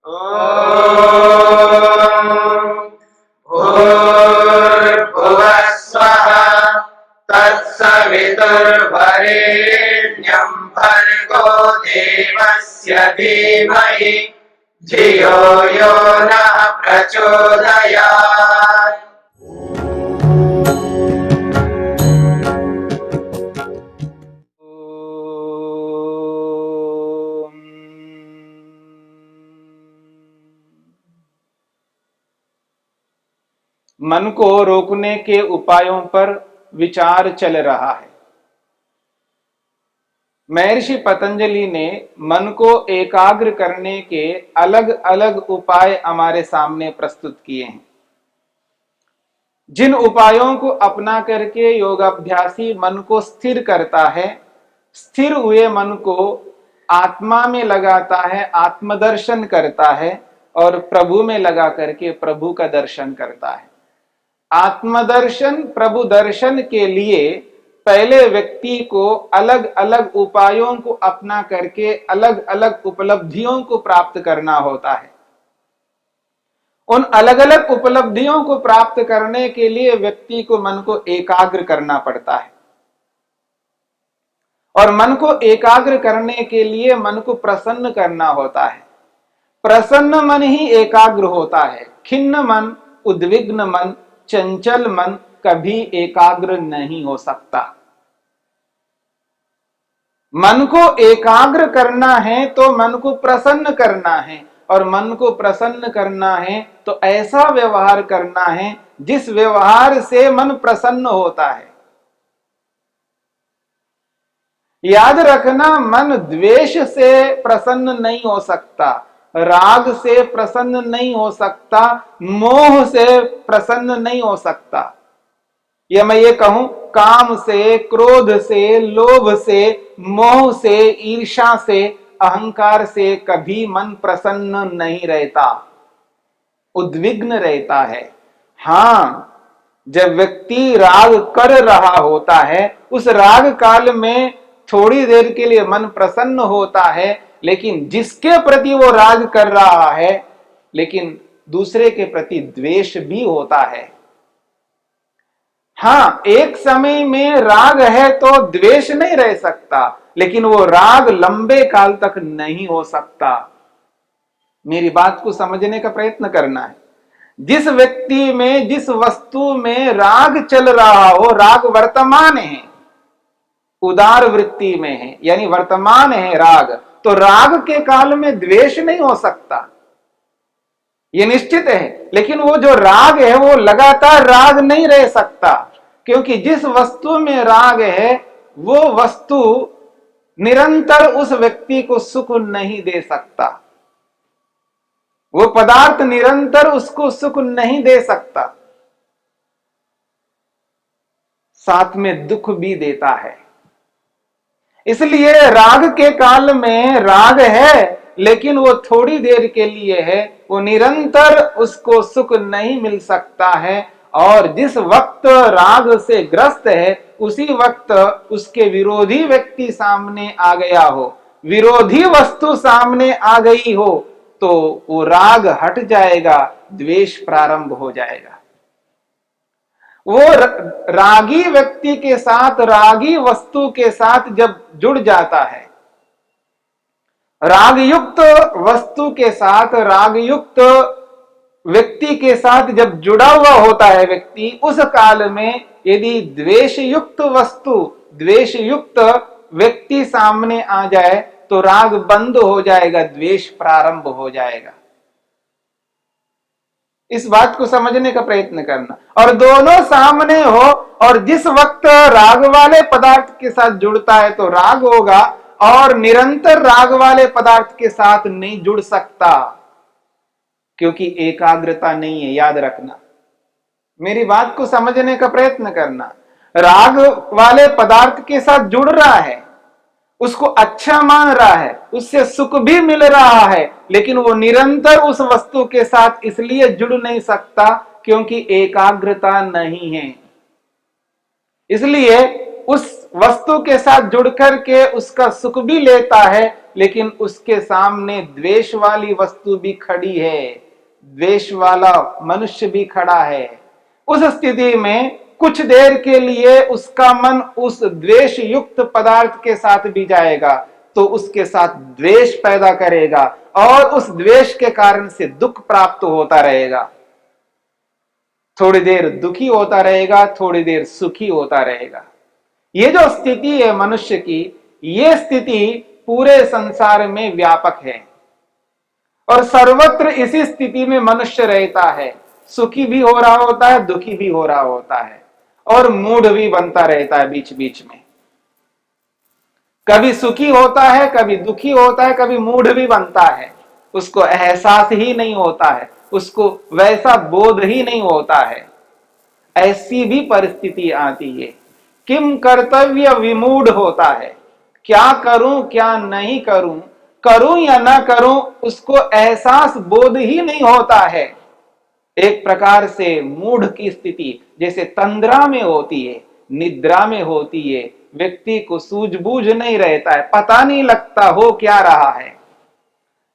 भूर्भुवः स्वः तत्सवितुर्वरेण्यं भर्गो देवस्य धीमहि धियो यो नः प्रचोदयात्। मन को रोकने के उपायों पर विचार चल रहा है। महर्षि पतंजलि ने मन को एकाग्र करने के अलग अलग उपाय हमारे सामने प्रस्तुत किए हैं। जिन उपायों को अपना करके योगाभ्यासी मन को स्थिर करता है, स्थिर हुए मन को आत्मा में लगाता है, आत्मदर्शन करता है और प्रभु में लगा करके प्रभु का दर्शन करता है। आत्मदर्शन प्रभु दर्शन के लिए पहले व्यक्ति को अलग अलग उपायों को अपना करके अलग अलग उपलब्धियों को प्राप्त करना होता है। उन अलग अलग उपलब्धियों को प्राप्त करने के लिए व्यक्ति को मन को एकाग्र करना पड़ता है और मन को एकाग्र करने के लिए मन को प्रसन्न करना होता है। प्रसन्न मन ही एकाग्र होता है। खिन्न मन, उद्विग्न मन, चंचल मन कभी एकाग्र नहीं हो सकता। मन को एकाग्र करना है तो मन को प्रसन्न करना है और मन को प्रसन्न करना है तो ऐसा व्यवहार करना है जिस व्यवहार से मन प्रसन्न होता है। याद रखना, मन द्वेष से प्रसन्न नहीं हो सकता, राग से प्रसन्न नहीं हो सकता, मोह से प्रसन्न नहीं हो सकता। या मैं ये कहूं, काम से, क्रोध से, लोभ से, मोह से, ईर्ष्या से, अहंकार से कभी मन प्रसन्न नहीं रहता, उद्विग्न रहता है। हां, जब व्यक्ति राग कर रहा होता है, उस राग काल में थोड़ी देर के लिए मन प्रसन्न होता है, लेकिन जिसके प्रति वो राग कर रहा है, लेकिन दूसरे के प्रति द्वेष भी होता है। हां, एक समय में राग है तो द्वेष नहीं रह सकता, लेकिन वो राग लंबे काल तक नहीं हो सकता। मेरी बात को समझने का प्रयत्न करना है। जिस व्यक्ति में, जिस वस्तु में राग चल रहा हो, राग वर्तमान है, उदार वृत्ति में है, यानी वर्तमान है राग, तो राग के काल में द्वेष नहीं हो सकता, ये निश्चित है। लेकिन वो जो राग है वो लगातार राग नहीं रह सकता, क्योंकि जिस वस्तु में राग है वो वस्तु निरंतर उस व्यक्ति को सुख नहीं दे सकता, वो पदार्थ निरंतर उसको सुख नहीं दे सकता, साथ में दुख भी देता है। इसलिए राग के काल में राग है, लेकिन वो थोड़ी देर के लिए है, वो निरंतर उसको सुख नहीं मिल सकता है। और जिस वक्त राग से ग्रस्त है, उसी वक्त उसके विरोधी व्यक्ति सामने आ गया हो, विरोधी वस्तु सामने आ गई हो, तो वो राग हट जाएगा, द्वेष प्रारंभ हो जाएगा। वो रागी व्यक्ति के साथ, रागी वस्तु के साथ जब जुड़ जाता है, रागयुक्त वस्तु के साथ, रागयुक्त व्यक्ति के साथ जब जुड़ा हुआ होता है व्यक्ति, उस काल में यदि द्वेष युक्त वस्तु, द्वेष युक्त व्यक्ति सामने आ जाए तो राग बंद हो जाएगा, द्वेष प्रारंभ हो जाएगा। इस बात को समझने का प्रयत्न करना। और दोनों सामने हो, और जिस वक्त राग वाले पदार्थ के साथ जुड़ता है तो राग होगा, और निरंतर राग वाले पदार्थ के साथ नहीं जुड़ सकता, क्योंकि एकाग्रता नहीं है। याद रखना, मेरी बात को समझने का प्रयत्न करना। राग वाले पदार्थ के साथ जुड़ रहा है, उसको अच्छा मान रहा है, उससे सुख भी मिल रहा है, लेकिन वो निरंतर उस वस्तु के साथ इसलिए जुड़ नहीं सकता क्योंकि एकाग्रता नहीं है। इसलिए उस वस्तु के साथ जुड़ करके उसका सुख भी लेता है, लेकिन उसके सामने द्वेष वाली वस्तु भी खड़ी है, द्वेष वाला मनुष्य भी खड़ा है। उस स्थिति में कुछ देर के लिए उसका मन उस द्वेष युक्त पदार्थ के साथ भी जाएगा तो उसके साथ द्वेष पैदा करेगा और उस द्वेष के कारण से दुख प्राप्त होता रहेगा। थोड़ी देर दुखी होता रहेगा, थोड़ी देर सुखी होता रहेगा। ये जो स्थिति है मनुष्य की, ये स्थिति पूरे संसार में व्यापक है और सर्वत्र इसी स्थिति में मनुष्य रहता है। सुखी भी हो रहा होता है, दुखी भी हो रहा होता है और मूढ़ भी बनता रहता है बीच बीच में। कभी सुखी होता है, कभी दुखी होता है, कभी मूढ़ भी बनता है। उसको एहसास ही नहीं होता है, उसको वैसा बोध ही नहीं होता है। ऐसी भी परिस्थिति आती है। किम कर्तव्य विमूढ़ होता है, क्या करूं क्या नहीं करूं, करूं या ना करूं, उसको एहसास बोध ही नहीं होता है। एक प्रकार से मूढ़ की स्थिति जैसे तंद्रा में होती है, निद्रा में होती है। व्यक्ति को सूझबूझ नहीं रहता है, पता नहीं लगता हो क्या रहा है।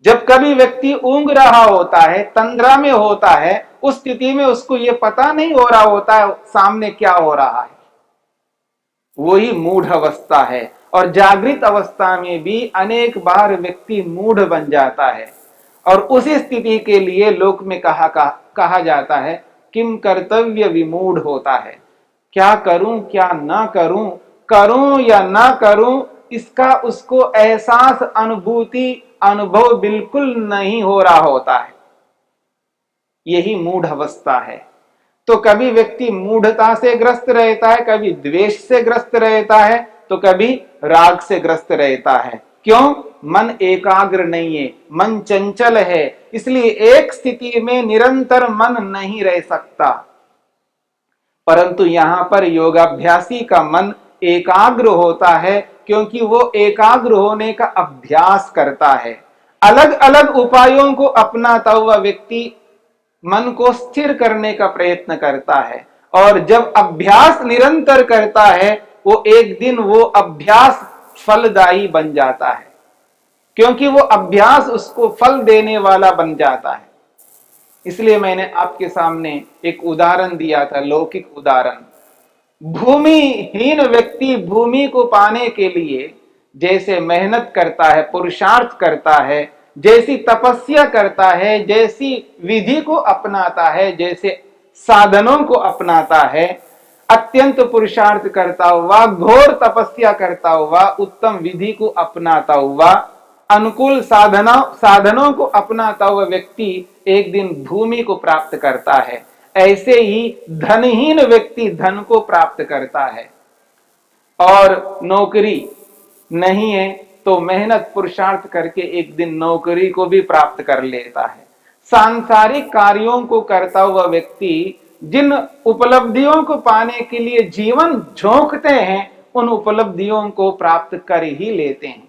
जब कभी व्यक्ति ऊंघ रहा होता है, तंद्रा में होता है, उस स्थिति में उसको यह पता नहीं हो रहा होता है सामने क्या हो रहा है। वही मूढ़ अवस्था है। और जागृत अवस्था में भी अनेक बार व्यक्ति मूढ़ बन जाता है और उसी स्थिति के लिए लोक में कहा जाता है किम कर्तव्य विमूढ़ होता है। क्या करूं क्या ना करूं, करूं या ना करूं, इसका उसको एहसास, अनुभूति, अनुभव बिल्कुल नहीं हो रहा होता है। यही मूढ़ अवस्था है। तो कभी व्यक्ति मूढ़ता से ग्रस्त रहता है, कभी द्वेष से ग्रस्त रहता है, तो कभी राग से ग्रस्त रहता है। क्यों? मन एकाग्र नहीं है, मन चंचल है, इसलिए एक स्थिति में निरंतर मन नहीं रह सकता। परंतु यहां पर योगाभ्यासी का मन एकाग्र होता है क्योंकि वो एकाग्र होने का अभ्यास करता है। अलग अलग उपायों को अपनाता हुआ व्यक्ति मन को स्थिर करने का प्रयत्न करता है और जब अभ्यास निरंतर करता है, वो एक दिन वो अभ्यास फलदायी बन जाता है, क्योंकि वो अभ्यास उसको फल देने वाला बन जाता है। इसलिए मैंने आपके सामने एक उदाहरण दिया था, लौकिक उदाहरण। भूमिहीन व्यक्ति भूमि को पाने के लिए जैसे मेहनत करता है, पुरुषार्थ करता है, जैसी तपस्या करता है, जैसी विधि को अपनाता है, जैसे साधनों को अपनाता है, अत्यंत पुरुषार्थ करता हुआ, घोर तपस्या करता हुआ, उत्तम विधि को अपनाता हुआ, अनुकूल साधनों को अपनाता हुआ व्यक्ति एक दिन भूमि को प्राप्त करता है। ऐसे ही धनहीन व्यक्ति धन को प्राप्त करता है और नौकरी नहीं है तो मेहनत पुरुषार्थ करके एक दिन नौकरी को भी प्राप्त कर लेता है। सांसारिक कार्यों को करता हुआ व्यक्ति जिन उपलब्धियों को पाने के लिए जीवन झोंकते हैं, उन उपलब्धियों को प्राप्त कर ही लेते हैं।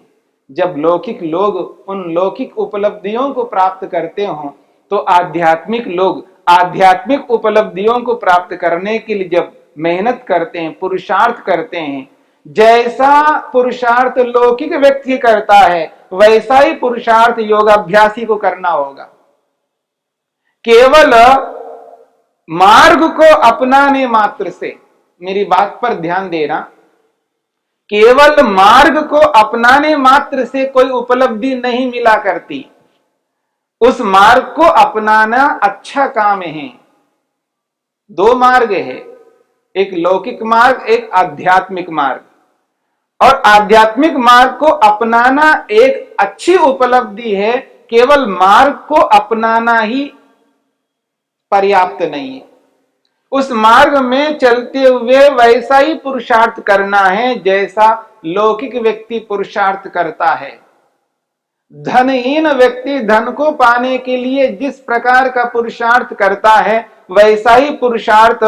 जब लौकिक लोग उन लौकिक उपलब्धियों को प्राप्त करते हों, तो आध्यात्मिक लोग आध्यात्मिक उपलब्धियों को प्राप्त करने के लिए जब मेहनत करते हैं, पुरुषार्थ करते हैं, जैसा पुरुषार्थ लौकिक व्यक्ति करता है, वैसा ही पुरुषार्थ योगाभ्यासी को करना होगा। केवल मार्ग को अपनाने मात्र से, मेरी बात पर ध्यान देना, केवल मार्ग को अपनाने मात्र से कोई उपलब्धि नहीं मिला करती। उस मार्ग को अपनाना अच्छा काम है। दो मार्ग है, एक लौकिक मार्ग, एक आध्यात्मिक मार्ग। और आध्यात्मिक मार्ग को अपनाना एक अच्छी उपलब्धि है। केवल मार्ग को अपनाना ही पर्याप्त नहीं है। उस मार्ग में चलते हुए वैसा ही पुरुषार्थ करना है जैसा लौकिक व्यक्ति पुरुषार्थ करता है। धनहीन व्यक्ति धन को पाने के लिए जिस प्रकार का पुरुषार्थ करता है, वैसा ही पुरुषार्थ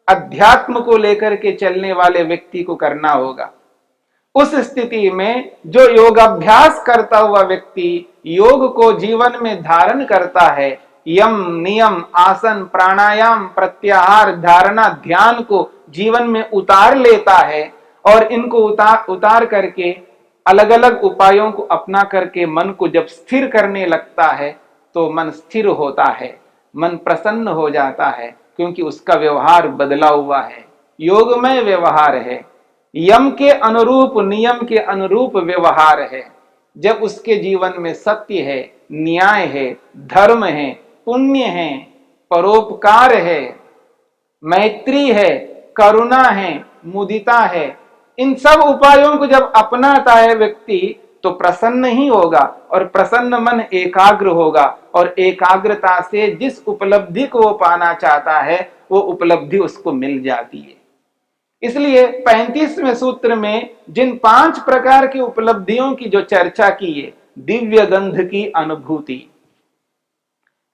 अध्यात्म को लेकर के चलने वाले व्यक्ति को करना होगा। उस स्थिति में जो योगाभ्यास करता हुआ व्यक्ति योग को जीवन में धारण करता है, यम, नियम, आसन, प्राणायाम, प्रत्याहार, धारणा, ध्यान को जीवन में उतार लेता है, और इनको उतार करके अलग अलग उपायों को अपना करके मन को जब स्थिर करने लगता है तो मन स्थिर होता है, मन प्रसन्न हो जाता है, क्योंकि उसका व्यवहार बदला हुआ है, योगमय व्यवहार है, यम के अनुरूप नियम के अनुरूप व्यवहार है। जब उसके जीवन में सत्य है, न्याय है, धर्म है, पुण्य है, परोपकार है, मैत्री है, करुणा है, मुदिता है, इन सब उपायों को जब अपनाता है व्यक्ति तो प्रसन्न ही होगा, और प्रसन्न मन एकाग्र होगा, और एकाग्रता से जिस उपलब्धि को वो पाना चाहता है वो उपलब्धि उसको मिल जाती है। इसलिए 35वें सूत्र में जिन 5 प्रकार की उपलब्धियों की जो चर्चा की है, दिव्य गंध की अनुभूति,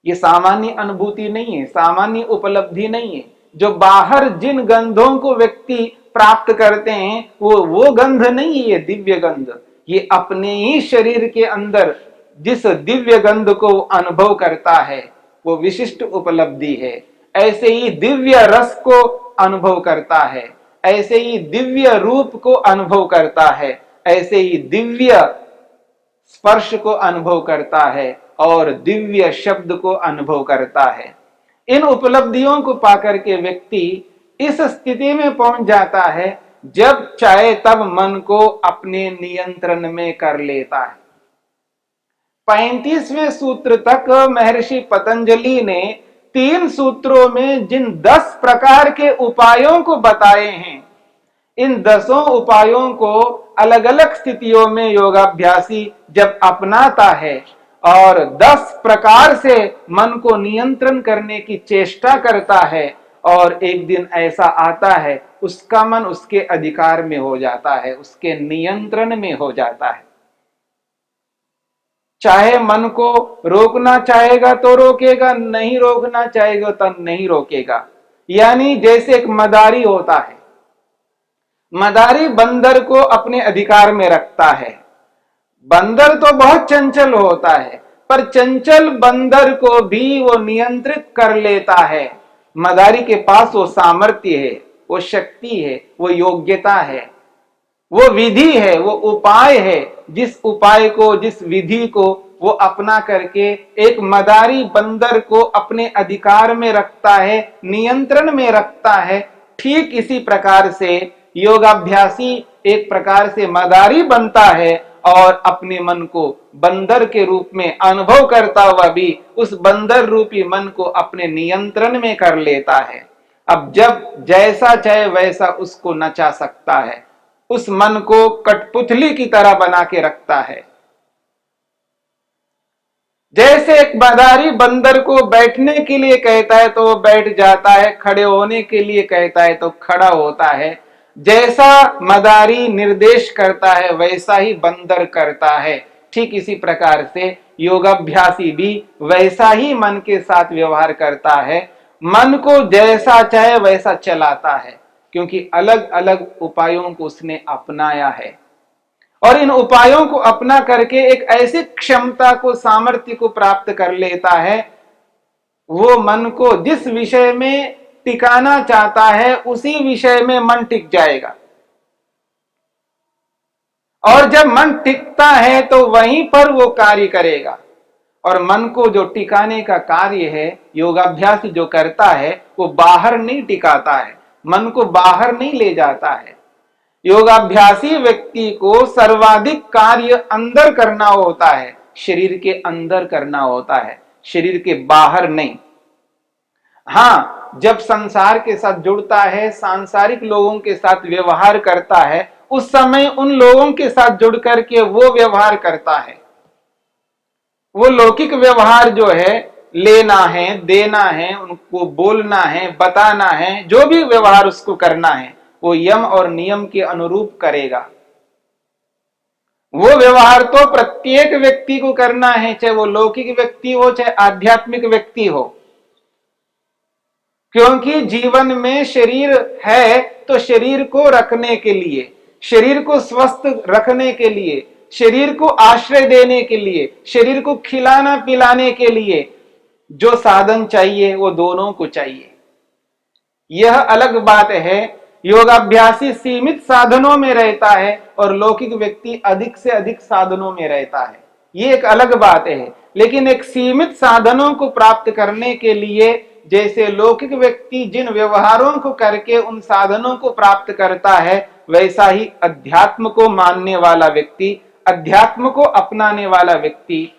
ये सामान्य अनुभूति नहीं है, सामान्य उपलब्धि नहीं है। जो बाहर जिन गंधों को व्यक्ति प्राप्त करते हैं वो गंध नहीं है, ये दिव्य गंध, ये अपने ही शरीर के अंदर जिस दिव्य गंध को अनुभव करता है वो विशिष्ट उपलब्धि है। ऐसे ही दिव्य रस को अनुभव करता है, ऐसे ही दिव्य रूप को अनुभव करता है, ऐसे ही दिव्य स्पर्श को अनुभव करता है और दिव्य शब्द को अनुभव करता है। इन उपलब्धियों को पाकर के व्यक्ति इस स्थिति में पहुंच जाता है जब चाहे तब मन को अपने नियंत्रण में कर लेता है। 35वें सूत्र तक महर्षि पतंजलि ने 3 सूत्रों में जिन 10 प्रकार के उपायों को बताए हैं, इन 10 उपायों को अलग अलग स्थितियों में योगाभ्यासी जब अपनाता है और 10 प्रकार से मन को नियंत्रण करने की चेष्टा करता है, और एक दिन ऐसा आता है उसका मन उसके अधिकार में हो जाता है, उसके नियंत्रण में हो जाता है। चाहे मन को रोकना चाहेगा तो रोकेगा, नहीं रोकना चाहेगा तो नहीं रोकेगा। यानी जैसे एक मदारी होता है, मदारी बंदर को अपने अधिकार में रखता है। बंदर तो बहुत चंचल होता है, पर चंचल बंदर को भी वो नियंत्रित कर लेता है। मदारी के पास वो सामर्थ्य है, वो शक्ति है, वो योग्यता है, वो विधि है, वो उपाय है। जिस उपाय को, जिस विधि को वो अपना करके एक मदारी बंदर को अपने अधिकार में रखता है, नियंत्रण में रखता है। ठीक इसी प्रकार से योगाभ्यासी एक प्रकार से मदारी बनता है और अपने मन को बंदर के रूप में अनुभव करता हुआ भी उस बंदर रूपी मन को अपने नियंत्रण में कर लेता है। अब जब जैसा चाहे वैसा उसको नचा सकता है, उस मन को कठपुतली की तरह बना के रखता है। जैसे एक मदारी बंदर को बैठने के लिए कहता है तो वो बैठ जाता है, खड़े होने के लिए कहता है तो खड़ा होता है। जैसा मदारी निर्देश करता है वैसा ही बंदर करता है। ठीक इसी प्रकार से योगाभ्यासी भी वैसा ही मन के साथ व्यवहार करता है, मन को जैसा चाहे वैसा चलाता है, क्योंकि अलग अलग उपायों को उसने अपनाया है। और इन उपायों को अपना करके एक ऐसी क्षमता को, सामर्थ्य को प्राप्त कर लेता है, वो मन को जिस विषय में टिकाना चाहता है उसी विषय में मन टिक जाएगा। और जब मन टिकता है तो वहीं पर वो कार्य करेगा। और मन को जो टिकाने का कार्य है योगाभ्यास जो करता है वो बाहर नहीं टिकाता है, मन को बाहर नहीं ले जाता है। योगाभ्यासी व्यक्ति को सर्वाधिक कार्य अंदर करना होता है, शरीर के अंदर करना होता है, शरीर के बाहर नहीं। हाँ, जब संसार के साथ जुड़ता है, सांसारिक लोगों के साथ व्यवहार करता है, उस समय उन लोगों के साथ जुड़ करके वो व्यवहार करता है। वो लौकिक व्यवहार जो है, लेना है, देना है, उनको बोलना है, बताना है, जो भी व्यवहार उसको करना है वो यम और नियम के अनुरूप करेगा। वो व्यवहार तो प्रत्येक व्यक्ति को करना है, चाहे वो लौकिक व्यक्ति हो चाहे आध्यात्मिक व्यक्ति हो, क्योंकि जीवन में शरीर है तो शरीर को रखने के लिए, शरीर को स्वस्थ रखने के लिए, शरीर को आश्रय देने के लिए, शरीर को खिलाना पिलाने के लिए जो साधन चाहिए वो दोनों को चाहिए। यह अलग बात है योगाभ्यासी सीमित साधनों में रहता है और लौकिक व्यक्ति अधिक से अधिक साधनों में रहता है। ये एक अलग बात है। लेकिन एक सीमित साधनों को प्राप्त करने के लिए जैसे लौकिक व्यक्ति जिन व्यवहारों को करके उन साधनों को प्राप्त करता है, वैसा ही अध्यात्म को मानने वाला व्यक्ति, अध्यात्म को अपनाने वाला व्यक्ति,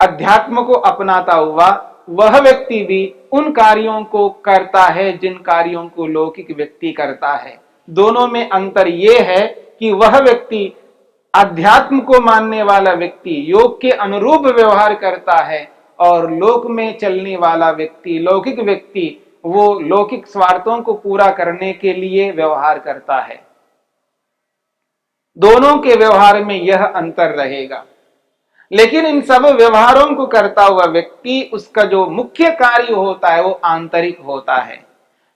अध्यात्म को अपनाता हुआ वह व्यक्ति भी उन कार्यों को करता है जिन कार्यों को लौकिक व्यक्ति करता है। दोनों में अंतर यह है कि वह व्यक्ति, अध्यात्म को मानने वाला व्यक्ति योग के अनुरूप व्यवहार करता है और लोक में चलने वाला व्यक्ति, लौकिक व्यक्ति, वो लौकिक स्वार्थों को पूरा करने के लिए व्यवहार करता है। दोनों के व्यवहार में यह अंतर रहेगा। लेकिन इन सब व्यवहारों को करता हुआ व्यक्ति, उसका जो मुख्य कार्य होता है वो आंतरिक होता है।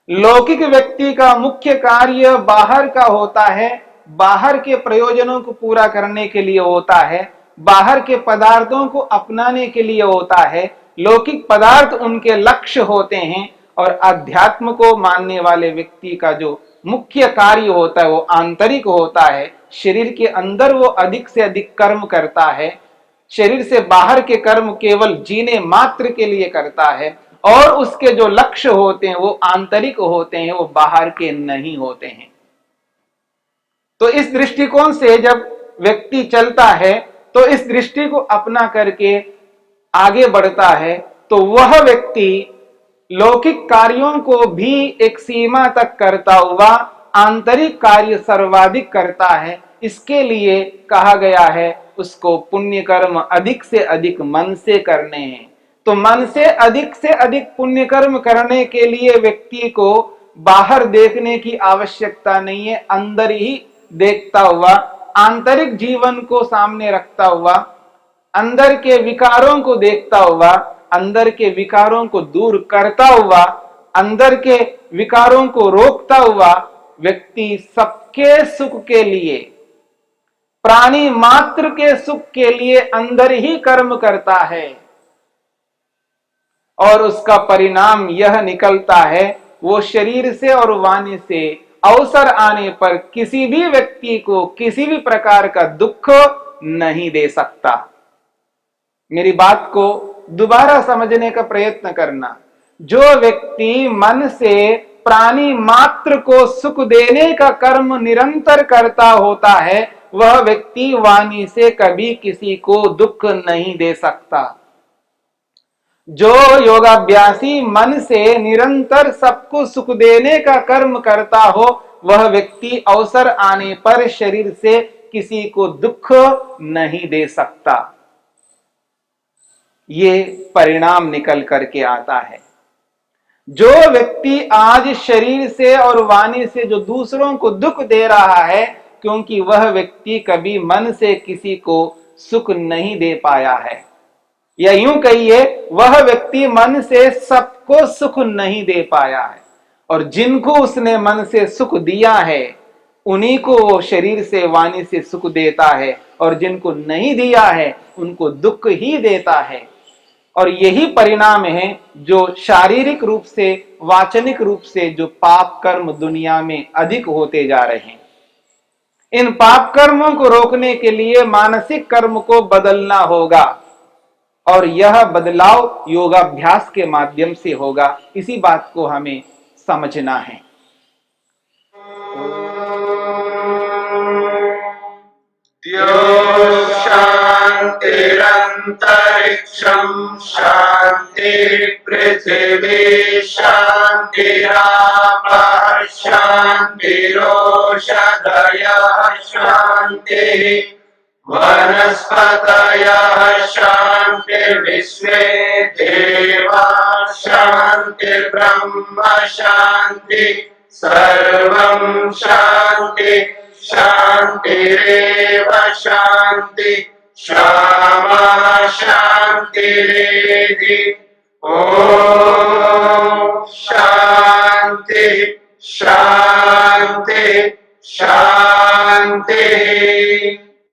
लौकिक व्यक्ति का मुख्य कार्य बाहर का होता है, बाहर के प्रयोजनों को पूरा करने के लिए होता है, बाहर के पदार्थों को अपनाने के लिए होता है। लौकिक पदार्थ उनके लक्ष्य होते हैं और अध्यात्म को मानने वाले व्यक्ति का जो मुख्य कार्य होता है वो आंतरिक होता है। शरीर के अंदर वो अधिक से अधिक कर्म करता है, शरीर से बाहर के कर्म केवल जीने मात्र के लिए करता है और उसके जो लक्ष्य होते हैं वो आंतरिक होते हैं, वो बाहर के नहीं होते हैं। तो इस दृष्टिकोण से जब व्यक्ति चलता है तो इस दृष्टि को अपना करके आगे बढ़ता है तो वह व्यक्ति लौकिक कार्यों को भी एक सीमा तक करता हुआ आंतरिक कार्य सर्वाधिक करता है। इसके लिए कहा गया है उसको पुण्य कर्म अधिक से अधिक मन से करने हैं। तो मन से अधिक पुण्य कर्म करने के लिए व्यक्ति को बाहर देखने की आवश्यकता नहीं है, अंदर ही देखता हुआ, आंतरिक जीवन को सामने रखता हुआ, अंदर के विकारों को देखता हुआ, अंदर के विकारों को दूर करता हुआ, अंदर के विकारों को रोकता हुआ व्यक्ति सबके सुख के लिए, प्राणी मात्र के सुख के लिए अंदर ही कर्म करता है और उसका परिणाम यह निकलता है वो शरीर से और वाणी से अवसर आने पर किसी भी व्यक्ति को किसी भी प्रकार का दुख नहीं दे सकता। मेरी बात को दोबारा समझने का प्रयत्न करना। जो व्यक्ति मन से प्राणी मात्र को सुख देने का कर्म निरंतर करता होता है वह व्यक्ति वाणी से कभी किसी को दुख नहीं दे सकता। जो योगाभ्यासी मन से निरंतर सबको सुख देने का कर्म करता हो वह व्यक्ति अवसर आने पर शरीर से किसी को दुख नहीं दे सकता। ये परिणाम निकल करके आता है। जो व्यक्ति आज शरीर से और वाणी से जो दूसरों को दुख दे रहा है क्योंकि वह व्यक्ति कभी मन से किसी को सुख नहीं दे पाया है, या यूं कहिए वह व्यक्ति मन से सबको सुख नहीं दे पाया है और जिनको उसने मन से सुख दिया है उन्हीं को वो शरीर से वाणी से सुख देता है और जिनको नहीं दिया है उनको दुख ही देता है। और यही परिणाम है जो शारीरिक रूप से, वाचनिक रूप से जो पाप कर्म दुनिया में अधिक होते जा रहे हैं। इन पाप कर्मों को रोकने के लिए मानसिक कर्म को बदलना होगा और यह बदलाव योगाभ्यास के माध्यम से होगा। इसी बात को हमें समझना है। शांतिरंतरिक्षं शांति पृथिवी शांतिरापः शांतिरोषधयः शांतिः वनस्पतयः शांतिर्विश्वे देवाः शांतिर्ब्रह्म शांति सर्वं शांति शांतिरेव शांति क्षमा शांतिरेधि। ओम शांति शांति शांति।